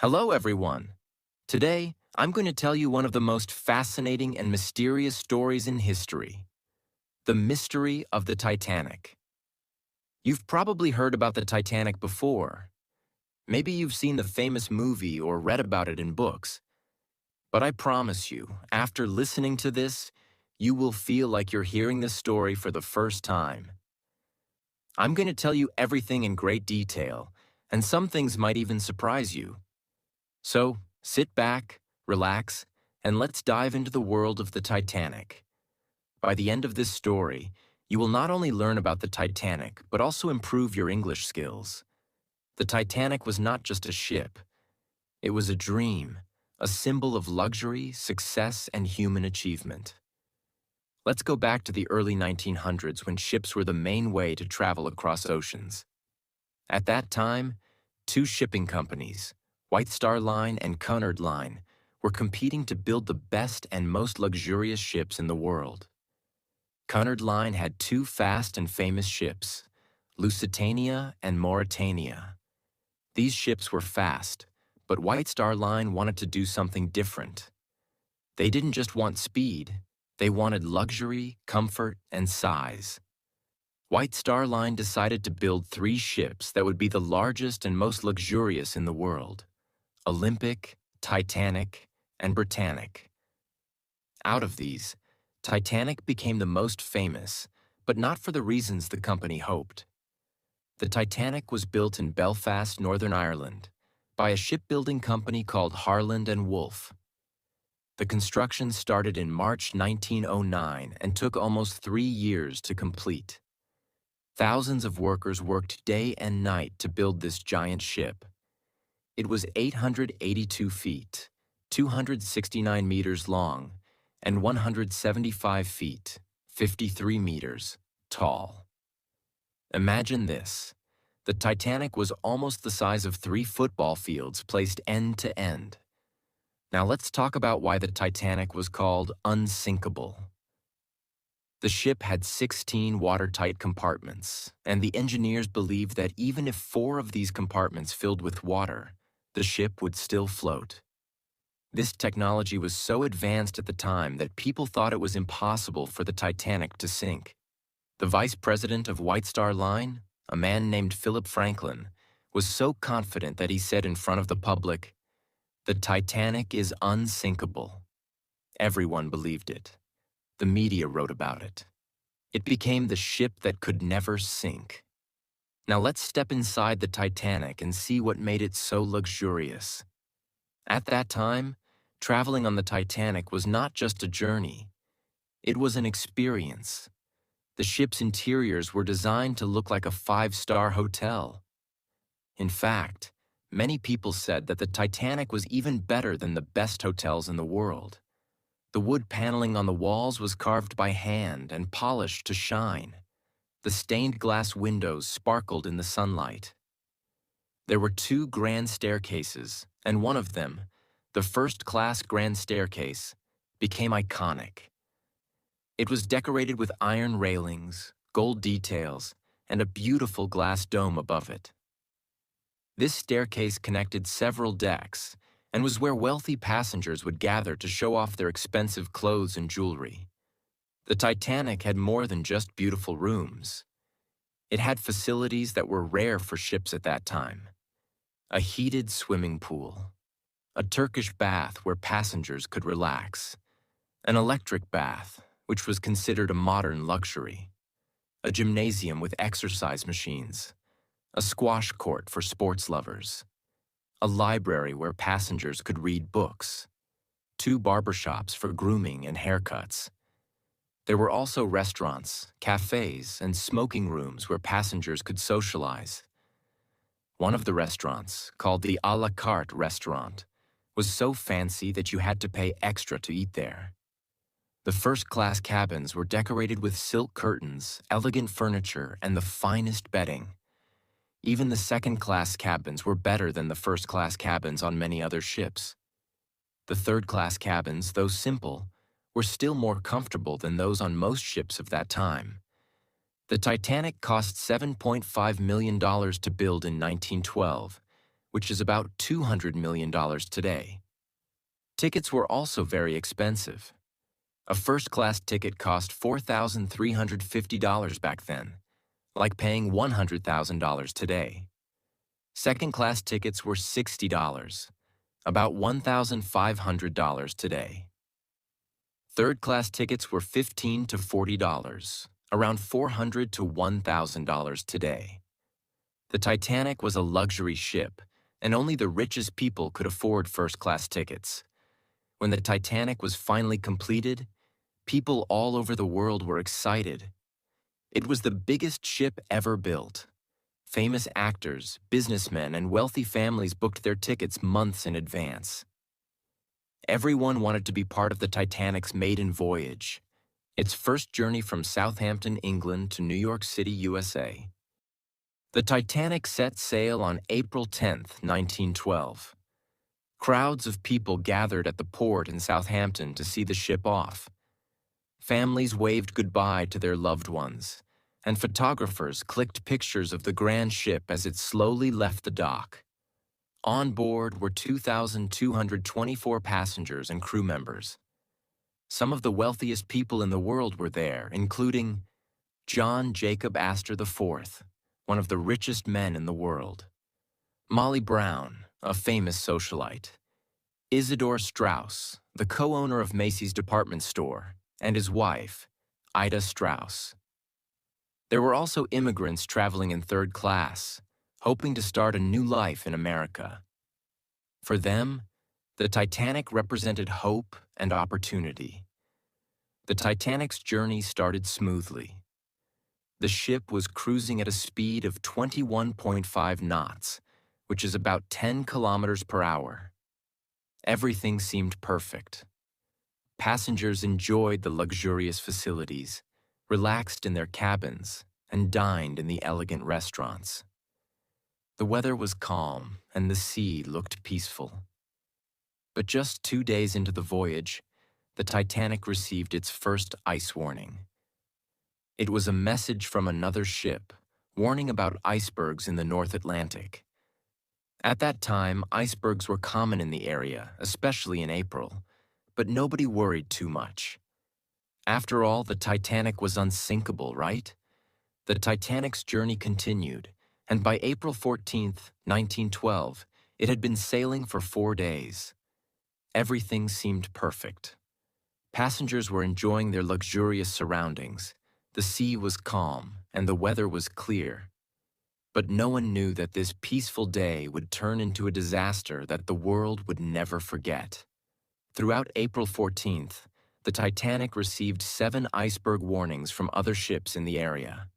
Hello, everyone. Today, I'm going to tell you one of the most fascinating and mysterious stories in history, the mystery of the Titanic. You've probably heard about the Titanic before. Maybe you've seen the famous movie or read about it in books. But I promise you, after listening to this, you will feel like you're hearing this story for the first time. I'm going to tell you everything in great detail, and some things might even surprise you. So, sit back, relax, and let's dive into the world of the Titanic. By the end of this story, you will not only learn about the Titanic, but also improve your English skills. The Titanic was not just a ship. It was a dream, a symbol of luxury, success, and human achievement. Let's go back to the early 1900s when ships were the main way to travel across oceans. At that time, two shipping companies, White Star Line and Cunard Line, were competing to build the best and most luxurious ships in the world. Cunard Line had two fast and famous ships, Lusitania and Mauretania. These ships were fast, but White Star Line wanted to do something different. They didn't just want speed, they wanted luxury, comfort, and size. White Star Line decided to build three ships that would be the largest and most luxurious in the world: Olympic, Titanic, and Britannic. Out of these, Titanic became the most famous, but not for the reasons the company hoped. The Titanic was built in Belfast, Northern Ireland, by a shipbuilding company called Harland and Wolff. The construction started in March 1909 and took almost 3 years to complete. Thousands of workers worked day and night to build this giant ship. It was 882 feet, 269 meters long, and 175 feet, 53 meters, tall. Imagine this. The Titanic was almost the size of 3 football fields placed end to end. Now let's talk about why the Titanic was called unsinkable. The ship had 16 watertight compartments, and the engineers believed that even if 4 of these compartments filled with water, the ship would still float. This technology was so advanced at the time that people thought it was impossible for the Titanic to sink. The vice president of White Star Line, a man named Philip Franklin, was so confident that he said in front of the public, "The Titanic is unsinkable." Everyone believed it. The media wrote about it. It became the ship that could never sink. Now let's step inside the Titanic and see what made it so luxurious. At that time, traveling on the Titanic was not just a journey. It was an experience. The ship's interiors were designed to look like a 5-star hotel. In fact, many people said that the Titanic was even better than the best hotels in the world. The wood paneling on the walls was carved by hand and polished to shine. The stained glass windows sparkled in the sunlight. There were 2 grand staircases, and one of them, the first-class grand staircase, became iconic. It was decorated with iron railings, gold details, and a beautiful glass dome above it. This staircase connected several decks and was where wealthy passengers would gather to show off their expensive clothes and jewelry. The Titanic had more than just beautiful rooms. It had facilities that were rare for ships at that time. A heated swimming pool, a Turkish bath where passengers could relax, an electric bath, which was considered a modern luxury, a gymnasium with exercise machines, a squash court for sports lovers, a library where passengers could read books, 2 barbershops for grooming and haircuts. There were also restaurants, cafes, and smoking rooms where passengers could socialize. One of the restaurants, called the à la carte restaurant, was so fancy that you had to pay extra to eat there. The first-class cabins were decorated with silk curtains, elegant furniture, and the finest bedding. Even the second-class cabins were better than the first-class cabins on many other ships. The third-class cabins, though simple, were still more comfortable than those on most ships of that time. The Titanic cost $7.5 million to build in 1912, which is about $200 million today. Tickets were also very expensive. A first-class ticket cost $4,350 back then, like paying $100,000 today. Second-class tickets were $60, about $1,500 today. Third-class tickets were $15 to $40, around $400 to $1,000 today. The Titanic was a luxury ship, and only the richest people could afford first-class tickets. When the Titanic was finally completed, people all over the world were excited. It was the biggest ship ever built. Famous actors, businessmen, and wealthy families booked their tickets months in advance. Everyone wanted to be part of the Titanic's maiden voyage, its first journey from Southampton, England to New York City, USA. The Titanic set sail on April 10, 1912. Crowds of people gathered at the port in Southampton to see the ship off. Families waved goodbye to their loved ones, and photographers clicked pictures of the grand ship as it slowly left the dock. On board were 2,224 passengers and crew members. Some of the wealthiest people in the world were there, including John Jacob Astor IV, one of the richest men in the world; Molly Brown, a famous socialite; Isidor Straus, the co-owner of Macy's department store, and his wife, Ida Straus. There were also immigrants traveling in third class, hoping to start a new life in America. For them, the Titanic represented hope and opportunity. The Titanic's journey started smoothly. The ship was cruising at a speed of 21.5 knots, which is about 10 kilometers per hour. Everything seemed perfect. Passengers enjoyed the luxurious facilities, relaxed in their cabins, and dined in the elegant restaurants. The weather was calm, and the sea looked peaceful. But just 2 days into the voyage, the Titanic received its first ice warning. It was a message from another ship, warning about icebergs in the North Atlantic. At that time, icebergs were common in the area, especially in April, but nobody worried too much. After all, the Titanic was unsinkable, right? The Titanic's journey continued, and by April 14, 1912, it had been sailing for 4 days. Everything seemed perfect. Passengers were enjoying their luxurious surroundings. The sea was calm, and the weather was clear. But no one knew that this peaceful day would turn into a disaster that the world would never forget. Throughout April 14th, the Titanic received 7 iceberg warnings from other ships in the area.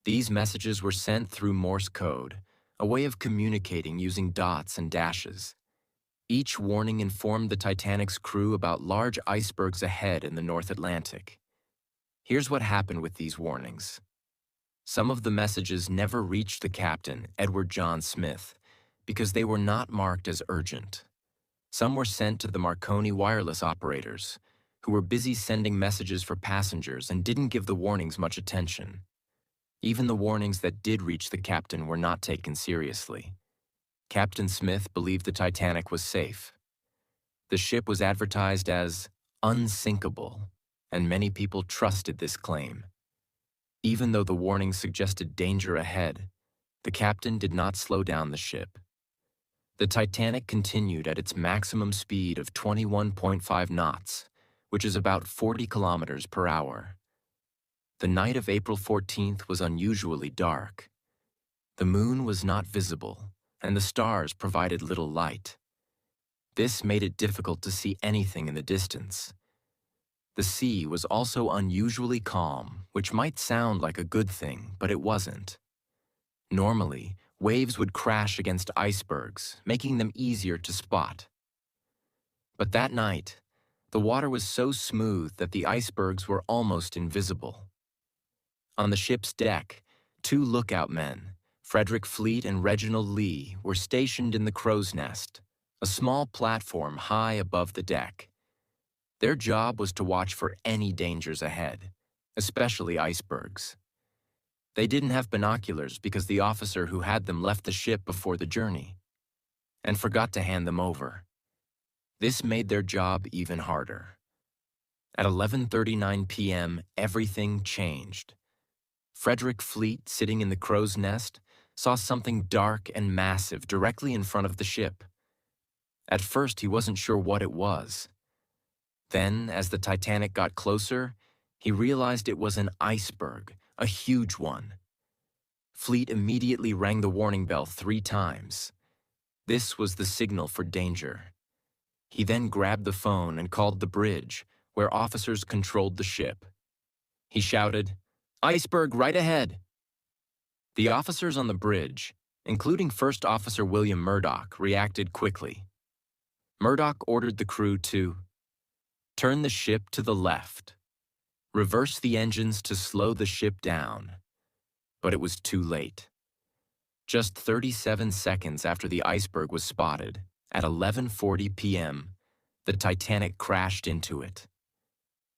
These messages were sent through Morse code, a way of communicating using dots and dashes. Each warning informed the Titanic's crew about large icebergs ahead in the North Atlantic. Here's what happened with these warnings. Some of the messages never reached the captain, Edward John Smith, because they were not marked as urgent. Some were sent to the Marconi wireless operators, who were busy sending messages for passengers and didn't give the warnings much attention. Even the warnings that did reach the captain were not taken seriously. Captain Smith believed the Titanic was safe. The ship was advertised as unsinkable, and many people trusted this claim. Even though the warnings suggested danger ahead, the captain did not slow down the ship. The Titanic continued at its maximum speed of 21.5 knots, which is about 40 kilometers per hour. The night of April 14th was unusually dark. The moon was not visible, and the stars provided little light. This made it difficult to see anything in the distance. The sea was also unusually calm, which might sound like a good thing, but it wasn't. Normally, waves would crash against icebergs, making them easier to spot. But that night, the water was so smooth that the icebergs were almost invisible. On the ship's deck, 2 lookout men, Frederick Fleet and Reginald Lee, were stationed in the crow's nest, a small platform high above the deck. Their job was to watch for any dangers ahead, especially icebergs. They didn't have binoculars because the officer who had them left the ship before the journey. and forgot to hand them over. This made their job even harder. At 11:39 p.m., everything changed. Frederick Fleet, sitting in the crow's nest, saw something dark and massive directly in front of the ship. At first, he wasn't sure what it was. Then, as the Titanic got closer, he realized it was an iceberg, a huge one. Fleet immediately rang the warning bell 3 times. This was the signal for danger. He then grabbed the phone and called the bridge, where officers controlled the ship. He shouted, "Iceberg right ahead!" The officers on the bridge, including First Officer William Murdoch, reacted quickly. Murdoch ordered the crew to turn the ship to the left, reverse the engines to slow the ship down. But it was too late. Just 37 seconds after the iceberg was spotted, at 11:40 p.m., the Titanic crashed into it.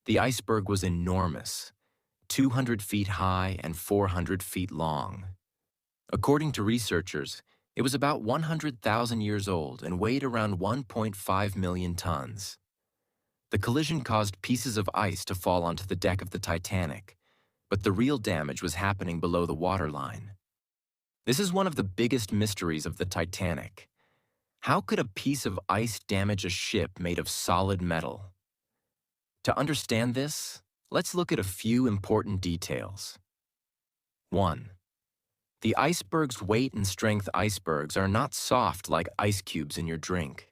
The iceberg was enormous, 200 feet high and 400 feet long. According to researchers, it was about 100,000 years old and weighed around 1.5 million tons. The collision caused pieces of ice to fall onto the deck of the Titanic, but the real damage was happening below the waterline. This is one of the biggest mysteries of the Titanic. How could a piece of ice damage a ship made of solid metal? To understand this, let's look at a few important details. 1. The iceberg's weight and strength icebergs are not soft like ice cubes in your drink.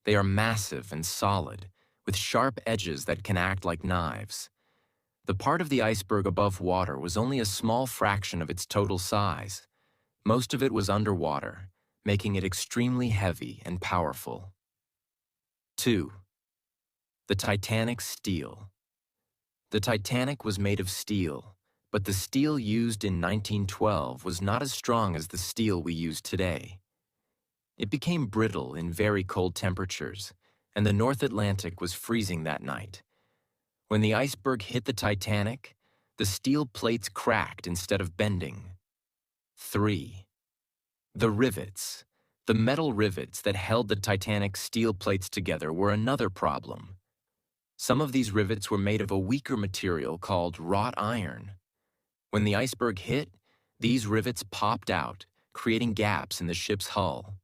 They are massive and solid, with sharp edges that can act like knives. The part of the iceberg above water was only a small fraction of its total size. Most of it was underwater, making it extremely heavy and powerful. 2. The Titanic's steel. The Titanic was made of steel, but the steel used in 1912 was not as strong as the steel we use today. It became brittle in very cold temperatures, and the North Atlantic was freezing that night. When the iceberg hit the Titanic, the steel plates cracked instead of bending. 3. The rivets. The metal rivets that held the Titanic's steel plates together were another problem. Some of these rivets were made of a weaker material called wrought iron. When the iceberg hit, these rivets popped out, creating gaps in the ship's hull.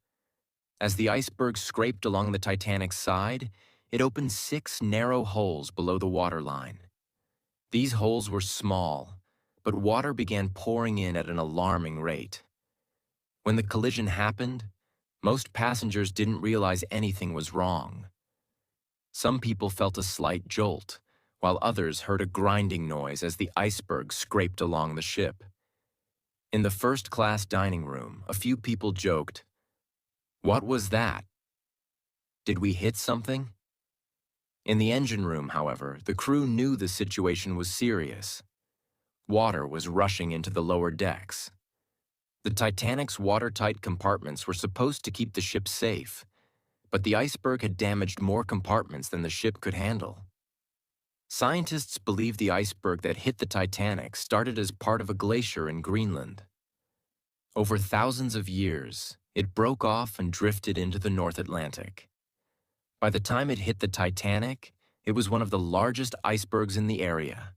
As the iceberg scraped along the Titanic's side, it opened 6 narrow holes below the waterline. These holes were small, but water began pouring in at an alarming rate. When the collision happened, most passengers didn't realize anything was wrong. Some people felt a slight jolt, while others heard a grinding noise as the iceberg scraped along the ship. In the first-class dining room, a few people joked, "What was that? Did we hit something?" In the engine room, however, the crew knew the situation was serious. Water was rushing into the lower decks. The Titanic's watertight compartments were supposed to keep the ship safe, but the iceberg had damaged more compartments than the ship could handle. Scientists believe the iceberg that hit the Titanic started as part of a glacier in Greenland. Over thousands of years, it broke off and drifted into the North Atlantic. By the time it hit the Titanic, it was one of the largest icebergs in the area.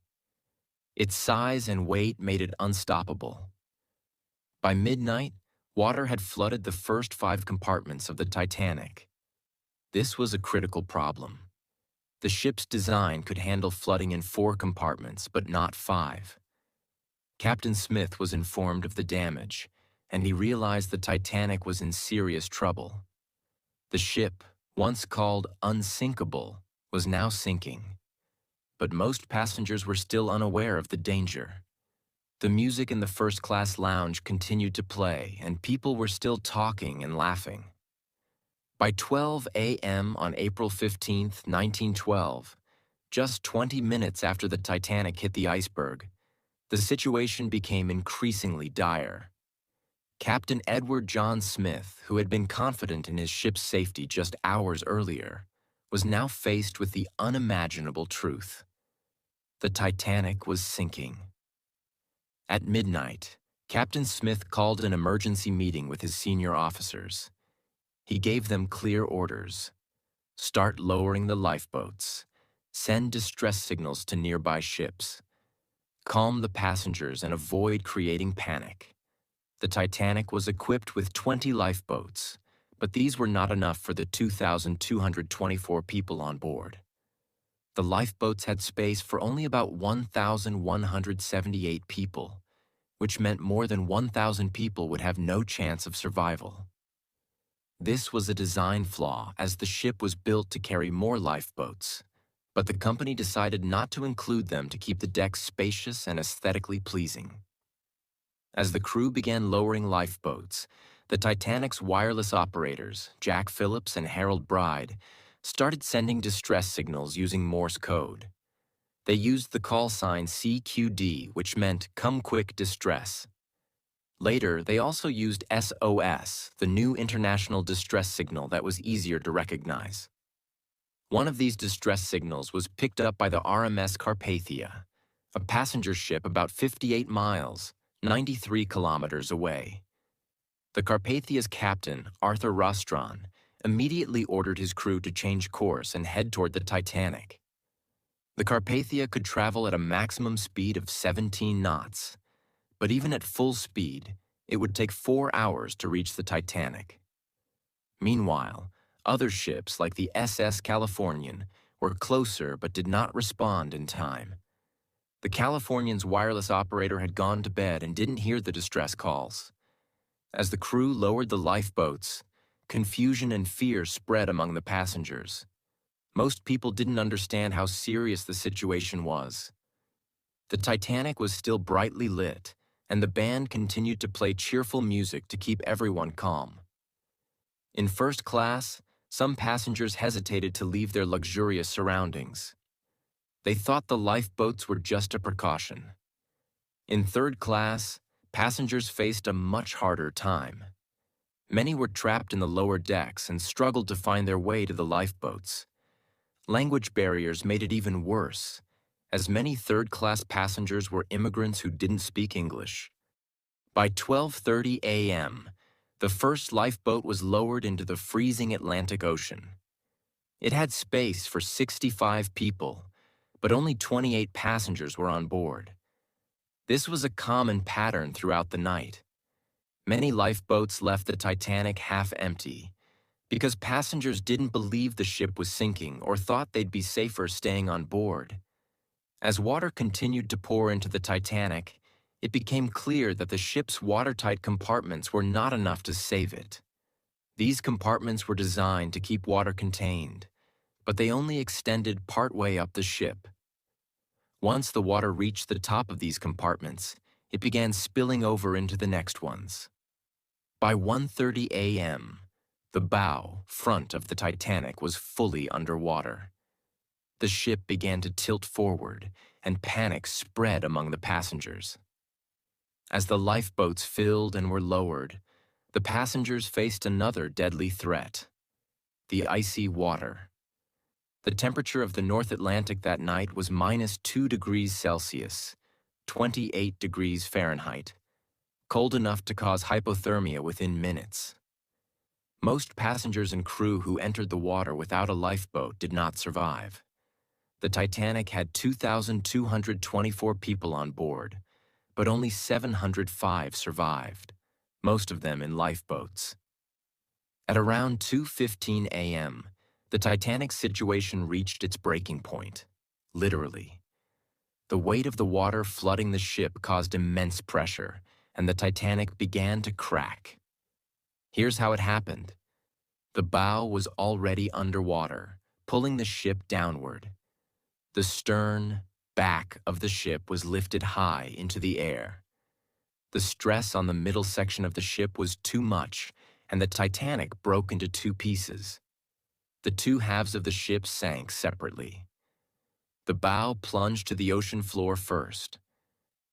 Its size and weight made it unstoppable. By midnight, water had flooded the first 5 compartments of the Titanic. This was a critical problem. The ship's design could handle flooding in 4 compartments, but not 5. Captain Smith was informed of the damage, and he realized the Titanic was in serious trouble. The ship, once called unsinkable, was now sinking. But most passengers were still unaware of the danger. The music in the first-class lounge continued to play, and people were still talking and laughing. By 12 a.m. on April 15, 1912, just 20 minutes after the Titanic hit the iceberg, the situation became increasingly dire. Captain Edward John Smith, who had been confident in his ship's safety just hours earlier, was now faced with the unimaginable truth. The Titanic was sinking. At midnight, Captain Smith called an emergency meeting with his senior officers. He gave them clear orders. Start lowering the lifeboats. Send distress signals to nearby ships. Calm the passengers and avoid creating panic. The Titanic was equipped with 20 lifeboats, but these were not enough for the 2,224 people on board. The lifeboats had space for only about 1,178 people, which meant more than 1,000 people would have no chance of survival. This was a design flaw, as the ship was built to carry more lifeboats, but the company decided not to include them to keep the decks spacious and aesthetically pleasing. As the crew began lowering lifeboats, the Titanic's wireless operators, Jack Phillips and Harold Bride, started sending distress signals using Morse code. They used the call sign CQD, which meant Come Quick Distress. Later, they also used SOS, the new international distress signal that was easier to recognize. One of these distress signals was picked up by the RMS Carpathia, a passenger ship about 58 miles, 93 kilometers away. The Carpathia's captain, Arthur Rostron, immediately ordered his crew to change course and head toward the Titanic. The Carpathia could travel at a maximum speed of 17 knots, but even at full speed, it would take 4 hours to reach the Titanic. Meanwhile, other ships like the SS Californian were closer but did not respond in time. The Californian's wireless operator had gone to bed and didn't hear the distress calls. As the crew lowered the lifeboats, confusion and fear spread among the passengers. Most people didn't understand how serious the situation was. The Titanic was still brightly lit, and the band continued to play cheerful music to keep everyone calm. In first class, some passengers hesitated to leave their luxurious surroundings. They thought the lifeboats were just a precaution. In third class, passengers faced a much harder time. Many were trapped in the lower decks and struggled to find their way to the lifeboats. Language barriers made it even worse, as many third-class passengers were immigrants who didn't speak English. By 12:30 a.m., the first lifeboat was lowered into the freezing Atlantic Ocean. It had space for 65 people, but only 28 passengers were on board. This was a common pattern throughout the night. Many lifeboats left the Titanic half empty because passengers didn't believe the ship was sinking or thought they'd be safer staying on board. As water continued to pour into the Titanic, it became clear that the ship's watertight compartments were not enough to save it. These compartments were designed to keep water contained, but they only extended partway up the ship. Once the water reached the top of these compartments, it began spilling over into the next ones. By 1:30 a.m., the bow, front of the Titanic was fully underwater. The ship began to tilt forward, and panic spread among the passengers. As the lifeboats filled and were lowered, the passengers faced another deadly threat: the icy water. The temperature of the North Atlantic that night was -2 degrees Celsius, 28 degrees Fahrenheit, cold enough to cause hypothermia within minutes. Most passengers and crew who entered the water without a lifeboat did not survive. The Titanic had 2,224 people on board, but only 705 survived, most of them in lifeboats. At around 2:15 a.m., the Titanic's situation reached its breaking point, literally. The weight of the water flooding the ship caused immense pressure, and the Titanic began to crack. Here's how it happened. The bow was already underwater, pulling the ship downward. The stern, back of the ship was lifted high into the air. The stress on the middle section of the ship was too much, and the Titanic broke into two pieces. The two halves of the ship sank separately. The bow plunged to the ocean floor first.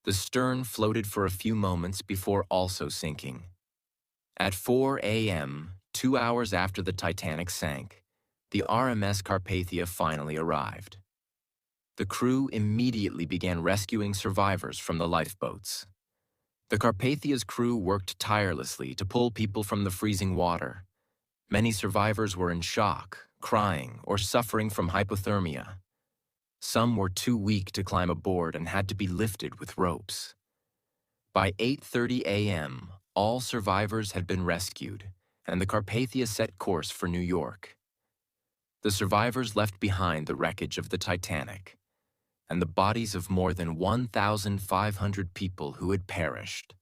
The stern floated for a few moments before also sinking. At 4 a.m., 2 hours after the Titanic sank, the RMS Carpathia finally arrived. The crew immediately began rescuing survivors from the lifeboats. The Carpathia's crew worked tirelessly to pull people from the freezing water. Many survivors were in shock, crying, or suffering from hypothermia. Some were too weak to climb aboard and had to be lifted with ropes. By 8:30 a.m., all survivors had been rescued, and the Carpathia set course for New York. The survivors left behind the wreckage of the Titanic and the bodies of more than 1,500 people who had perished.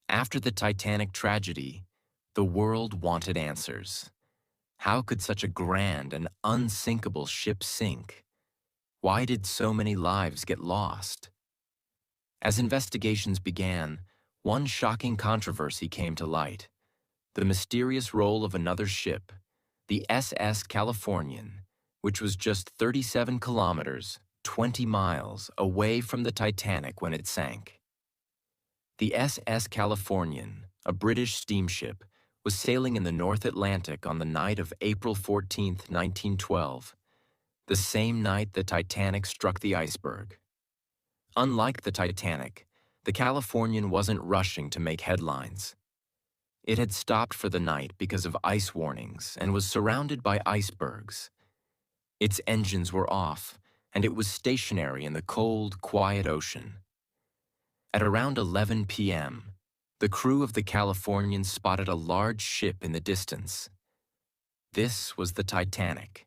After the Titanic tragedy, the world wanted answers. How could such a grand and unsinkable ship sink? Why did so many lives get lost? As investigations began, one shocking controversy came to light: the mysterious role of another ship, the SS Californian, which was just 37 kilometers, 20 miles away from the Titanic when it sank. The SS Californian, a British steamship, was sailing in the North Atlantic on the night of April 14, 1912, the same night the Titanic struck the iceberg. Unlike the Titanic, the Californian wasn't rushing to make headlines. It had stopped for the night because of ice warnings and was surrounded by icebergs. Its engines were off, and it was stationary in the cold, quiet ocean. At around 11 p.m., the crew of the Californian spotted a large ship in the distance. This was the Titanic.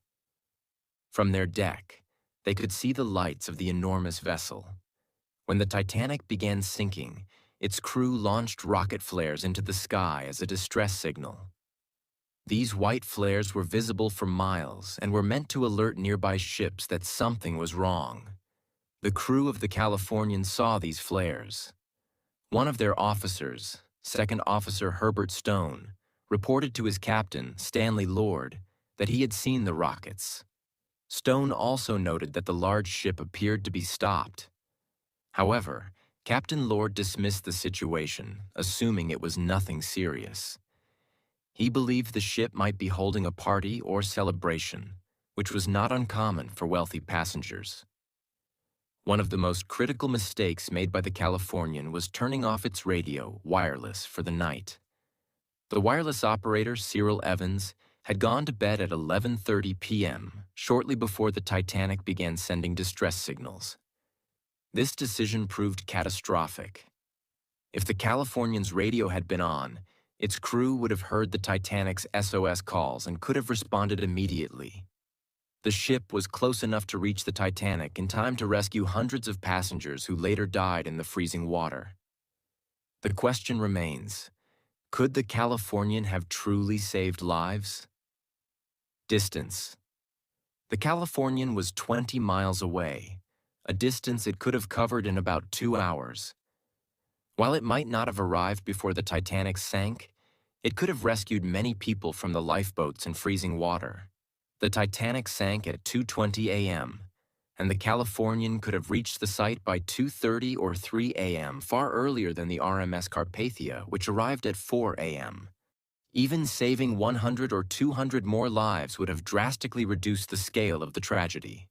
From their deck, they could see the lights of the enormous vessel. When the Titanic began sinking, its crew launched rocket flares into the sky as a distress signal. These white flares were visible for miles and were meant to alert nearby ships that something was wrong. The crew of the Californian saw these flares. One of their officers, Second Officer Herbert Stone, reported to his captain, Stanley Lord, that he had seen the rockets. Stone also noted that the large ship appeared to be stopped. However, Captain Lord dismissed the situation, assuming it was nothing serious. He believed the ship might be holding a party or celebration, which was not uncommon for wealthy passengers. One of the most critical mistakes made by the Californian was turning off its radio, wireless, for the night. The wireless operator, Cyril Evans, had gone to bed at 11:30 p.m., shortly before the Titanic began sending distress signals. This decision proved catastrophic. If the Californian's radio had been on, its crew would have heard the Titanic's SOS calls and could have responded immediately. The ship was close enough to reach the Titanic in time to rescue hundreds of passengers who later died in the freezing water. The question remains: could the Californian have truly saved lives? Distance. The Californian was 20 miles away, a distance it could have covered in about 2 hours. While it might not have arrived before the Titanic sank, it could have rescued many people from the lifeboats in freezing water. The Titanic sank at 2:20 a.m., and the Californian could have reached the site by 2:30 or 3 a.m., far earlier than the RMS Carpathia, which arrived at 4 a.m. Even saving 100 or 200 more lives would have drastically reduced the scale of the tragedy.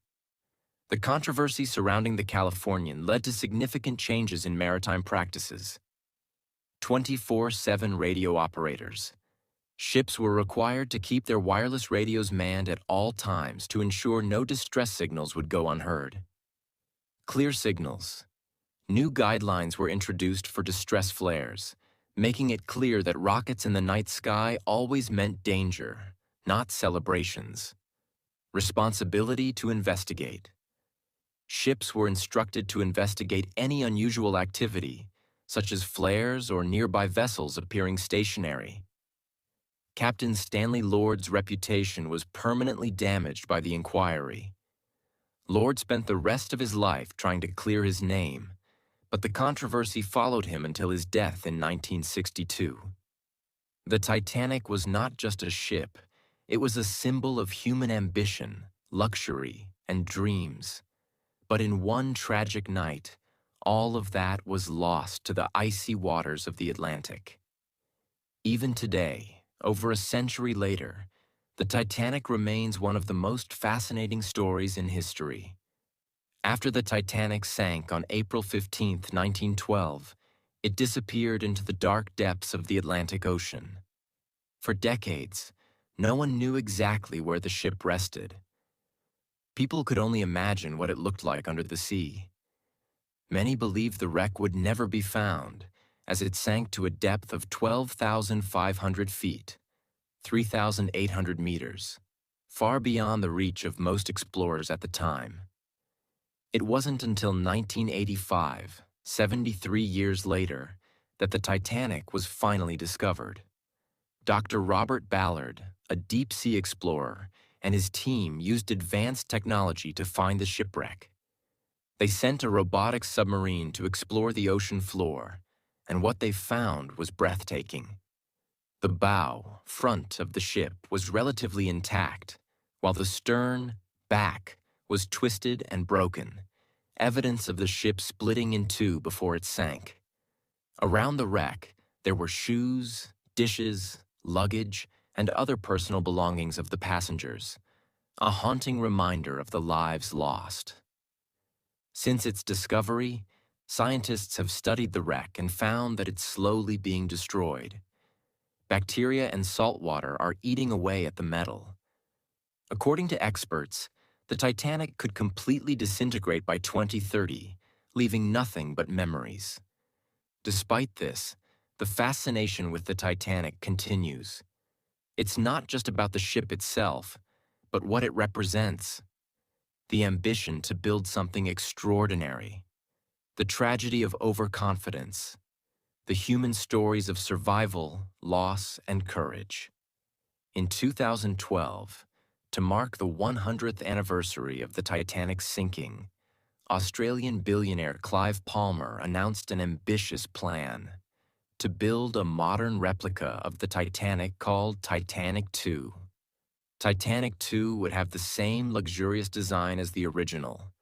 The controversy surrounding the Californian led to significant changes in maritime practices. 24/7 radio operators. Ships were required to keep their wireless radios manned at all times to ensure no distress signals would go unheard. Clear signals. New guidelines were introduced for distress flares, making it clear that rockets in the night sky always meant danger, not celebrations. Responsibility to investigate. Ships were instructed to investigate any unusual activity, such as flares or nearby vessels appearing stationary. Captain Stanley Lord's reputation was permanently damaged by the inquiry. Lord spent the rest of his life trying to clear his name, but the controversy followed him until his death in 1962. The Titanic was not just a ship, it was a symbol of human ambition, luxury, and dreams. But in one tragic night, all of that was lost to the icy waters of the Atlantic. Even today, over a century later, the Titanic remains one of the most fascinating stories in history. After the Titanic sank on April 15, 1912, it disappeared into the dark depths of the Atlantic Ocean. For decades, No one knew exactly where the ship rested. People could only imagine what it looked like under the sea. Many believed the wreck would never be found, as it sank to a depth of 12,500 feet, 3,800 meters, far beyond the reach of most explorers at the time. It wasn't until 1985, 73 years later, that the Titanic was finally discovered. Dr. Robert Ballard, a deep-sea explorer, and his team used advanced technology to find the shipwreck. They sent a robotic submarine to explore the ocean floor, and what they found was breathtaking. The bow, front of the ship was relatively intact, while the stern, back, was twisted and broken, evidence of the ship splitting in two before it sank. Around the wreck, there were shoes, dishes, luggage, and other personal belongings of the passengers, a haunting reminder of the lives lost. Since its discovery, scientists have studied the wreck and found that it's slowly being destroyed. Bacteria and salt water are eating away at the metal. According to experts, the Titanic could completely disintegrate by 2030, leaving nothing but memories. Despite this, the fascination with the Titanic continues. It's not just about the ship itself, but what it represents. The ambition to build something extraordinary. The tragedy of overconfidence. The human stories of survival, loss, and courage. In 2012, to mark the 100th anniversary of the Titanic's sinking, Australian billionaire Clive Palmer announced an ambitious plan to build a modern replica of the Titanic called Titanic 2. Titanic 2 would have the same luxurious design as the original,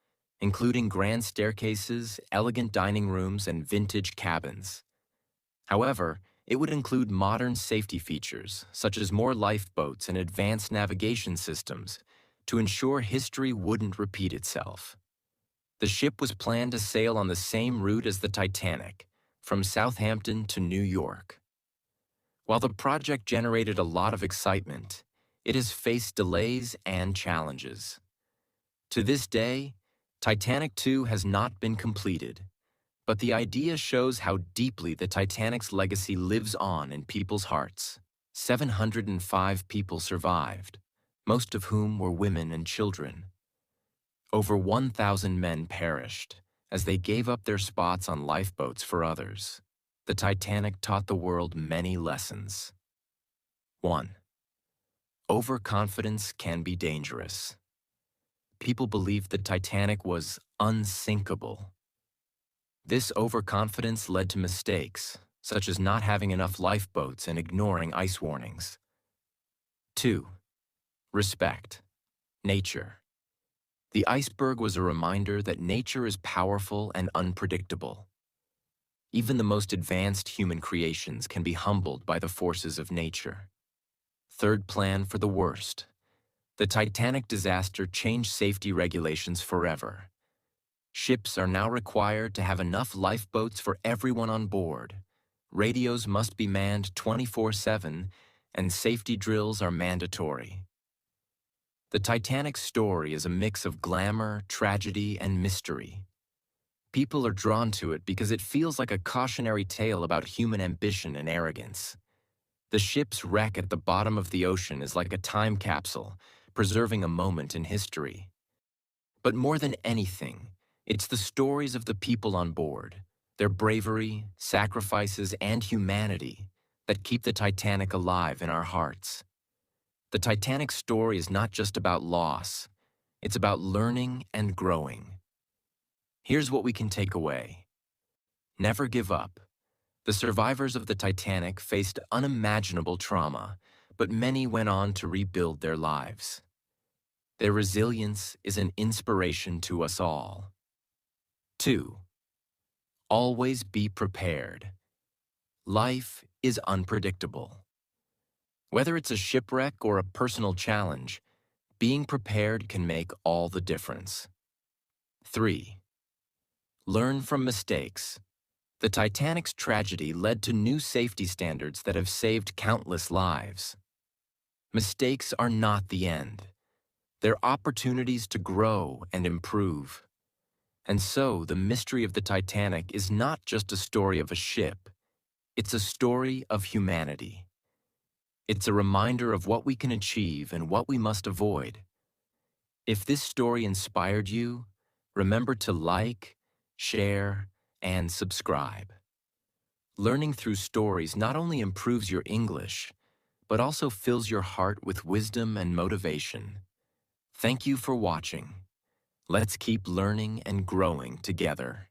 including grand staircases, elegant dining rooms, and vintage cabins. However, it would include modern safety features, such as more lifeboats and advanced navigation systems, to ensure history wouldn't repeat itself. The ship was planned to sail on the same route as the Titanic, from Southampton to New York. While the project generated a lot of excitement, it has faced delays and challenges. To this day, Titanic 2 has not been completed, but the idea shows how deeply the Titanic's legacy lives on in people's hearts. 705 people survived, most of whom were women and children. Over 1,000 men perished as they gave up their spots on lifeboats for others. The Titanic taught the world many lessons. 1. Overconfidence can be dangerous. People believed the Titanic was unsinkable. This overconfidence led to mistakes, such as not having enough lifeboats and ignoring ice warnings. 2. Respect. Nature. The iceberg was a reminder that nature is powerful and unpredictable. Even the most advanced human creations can be humbled by the forces of nature. 3rd, plan for the worst. The Titanic disaster changed safety regulations forever. Ships are now required to have enough lifeboats for everyone on board. Radios must be manned 24/7, and safety drills are mandatory. The Titanic's story is a mix of glamour, tragedy, and mystery. People are drawn to it because it feels like a cautionary tale about human ambition and arrogance. The ship's wreck at the bottom of the ocean is like a time capsule, preserving a moment in history. But more than anything, it's the stories of the people on board, their bravery, sacrifices, and humanity that keep the Titanic alive in our hearts. The Titanic story is not just about loss, it's about learning and growing. Here's what we can take away. Never give up. The survivors of the Titanic faced unimaginable trauma, but many went on to rebuild their lives. Their resilience is an inspiration to us all. 2. Always be prepared. Life is unpredictable. Whether it's a shipwreck or a personal challenge, being prepared can make all the difference. 3. Learn from mistakes. The Titanic's tragedy led to new safety standards that have saved countless lives. Mistakes are not the end. They're opportunities to grow and improve. And so, the mystery of the Titanic is not just a story of a ship. It's a story of humanity. It's a reminder of what we can achieve and what we must avoid. If this story inspired you, remember to like, share, and subscribe. Learning through stories not only improves your English, but also fills your heart with wisdom and motivation. Thank you for watching. Let's keep learning and growing together.